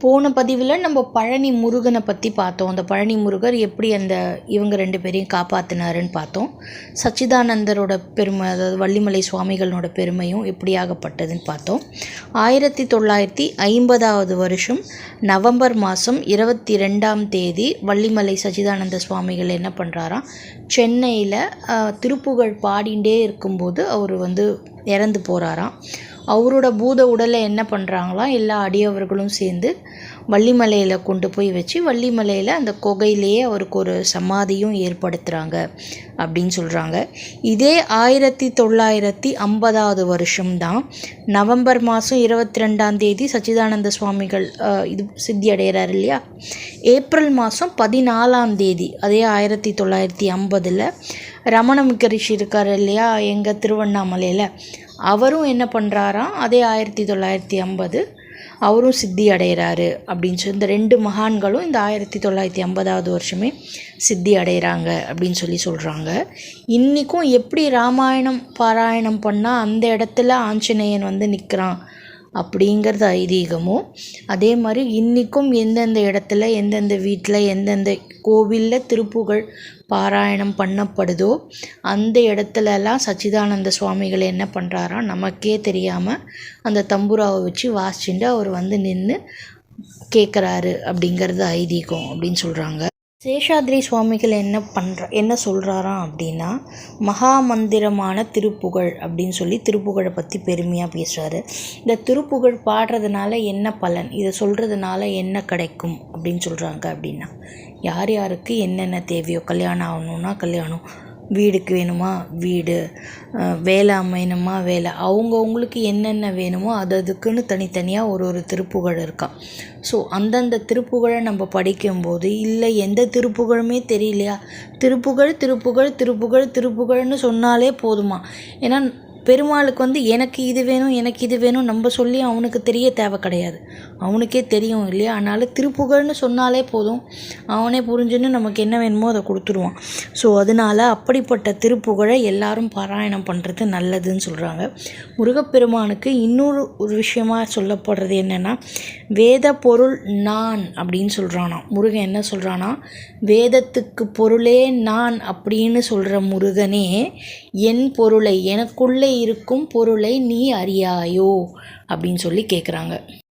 போன பதிவில் நம்ம பழனி முருகனை பற்றி பார்த்தோம். அந்த பழனி முருகர் எப்படி இவங்க 2 பேரையும் காப்பாற்றினாருன்னு பார்த்தோம். சச்சிதானந்தரோட பெருமை, அதாவது வள்ளிமலை சுவாமிகளோட பெருமையும் எப்படியாகப்பட்டதுன்னு பார்த்தோம். 1950 வருஷம் நவம்பர் மாதம் 22ஆம் தேதி வள்ளிமலை சச்சிதானந்த சுவாமிகள் என்ன பண்ணுறாராம், சென்னையில் திருப்புகழ் பாடிண்டே இருக்கும்போது அவர் இறந்து போகிறாராம். அவரோட பூத உடலை என்ன பண்ணுறாங்களாம், எல்லா அடியவர்களும் சேர்ந்து வள்ளிமலையில் கொண்டு போய் வச்சு வள்ளிமலையில் அந்த குகையிலேயே அவருக்கு ஒரு சமாதியும் ஏற்படுத்துகிறாங்க அப்படின்னு சொல்கிறாங்க. இதே 1950 வருஷம்தான் நவம்பர் மாதம் 22ஆம் தேதி சச்சிதானந்த சுவாமிகள் சித்தி அடைகிறார் இல்லையா. ஏப்ரல் மாதம் 14ஆம் தேதி அதே 1950 ரமண மகரிஷி இருக்கார் இல்லையா எங்கள் திருவண்ணாமலையில், அவரும் என்ன பண்ணுறாராம், அதே 1950 அவரும் சித்தி அடைகிறாரு அப்படின்னு சொல்லி, இந்த 2 மகான்களும் இந்த 1950 வருஷமே சித்தி அடைகிறாங்க அப்படின்னு சொல்கிறாங்க. இன்றைக்கும் எப்படி ராமாயணம் பாராயணம் பண்ணால் அந்த இடத்துல ஆஞ்சநேயன் நிற்கிறான் அப்படிங்கிறது ஐதீகமும், அதே மாதிரி இன்றைக்கும் எந்தெந்த இடத்துல எந்தெந்த வீட்டில் எந்தெந்த கோவிலில் திருப்புகழ் பாராயணம் பண்ணப்படுதோ அந்த இடத்துலலாம் சச்சிதானந்த சுவாமிகள் என்ன பண்ணுறாராம், நமக்கே தெரியாமல் அந்த தம்புராவை வச்சு வாசிச்சுட்டு அவர் நின்று கேட்குறாரு அப்படிங்கிறது ஐதீகம் அப்படின்னு சொல்கிறாங்க. சேஷாத்ரி சுவாமிகள் என்ன சொல்கிறாராம் அப்படின்னா, மகா மந்திரமான திருப்புகழ் அப்படின்னு சொல்லி திருப்புகழை பற்றி பெருமையாக பேசுகிறாரு. இந்த திருப்புகழ் பாடுறதுனால என்ன பலன், இதை சொல்கிறதுனால என்ன கிடைக்கும் அப்படின்னு சொல்கிறாங்க. அப்படின்னா யார் யாருக்கு என்னென்ன தேவையோ, கல்யாணம் ஆகணுன்னா கல்யாணம், வீடுக்கு வேணுமா வீடு, வேலை அமையணுமா வேலை, அவங்கவுங்களுக்கு என்னென்ன வேணுமோ அதுக்குன்னு தனித்தனியாக ஒரு திருப்புகழ் இருக்கான். ஸோ அந்தந்த திருப்புகழை நம்ம படிக்கும்போது, இல்லை எந்த திருப்புகழுமே தெரியலையா, திருப்புகழ் திருப்புகழ் திருப்புகழ் திருப்புகழ்னு சொன்னாலே போதுமா. ஏன்னா பெருமாளுக்கு எனக்கு இது வேணும் எனக்கு இது வேணும் நம்ம சொல்லி அவனுக்கு தெரிய தேவை கிடையாது, அவனுக்கே தெரியும் இல்லையா. அதனால் திருப்புகழ்னு சொன்னாலே போதும், அவனே புரிஞ்சுன்னு நமக்கு என்ன வேணுமோ அதை கொடுத்துருவான். ஸோ அதனால் அப்படிப்பட்ட திருப்புகழை எல்லாரும் பாராயணம் பண்ணுறது நல்லதுன்னு சொல்கிறாங்க. முருகப்பெருமானுக்கு இன்னொரு விஷயமாக சொல்லப்படுறது என்னென்னா, வேத பொருள் நான் அப்படின்னு சொல்கிறானா முருகன். என்ன சொல்கிறானா, வேதத்துக்கு பொருளே நான் அப்படின்னு சொல்கிற முருகனே என் பொருளை, எனக்குள்ளே இருக்கும் பொருளை நீ அறியாயோ அப்படின்னு சொல்லி கேட்குறாங்க.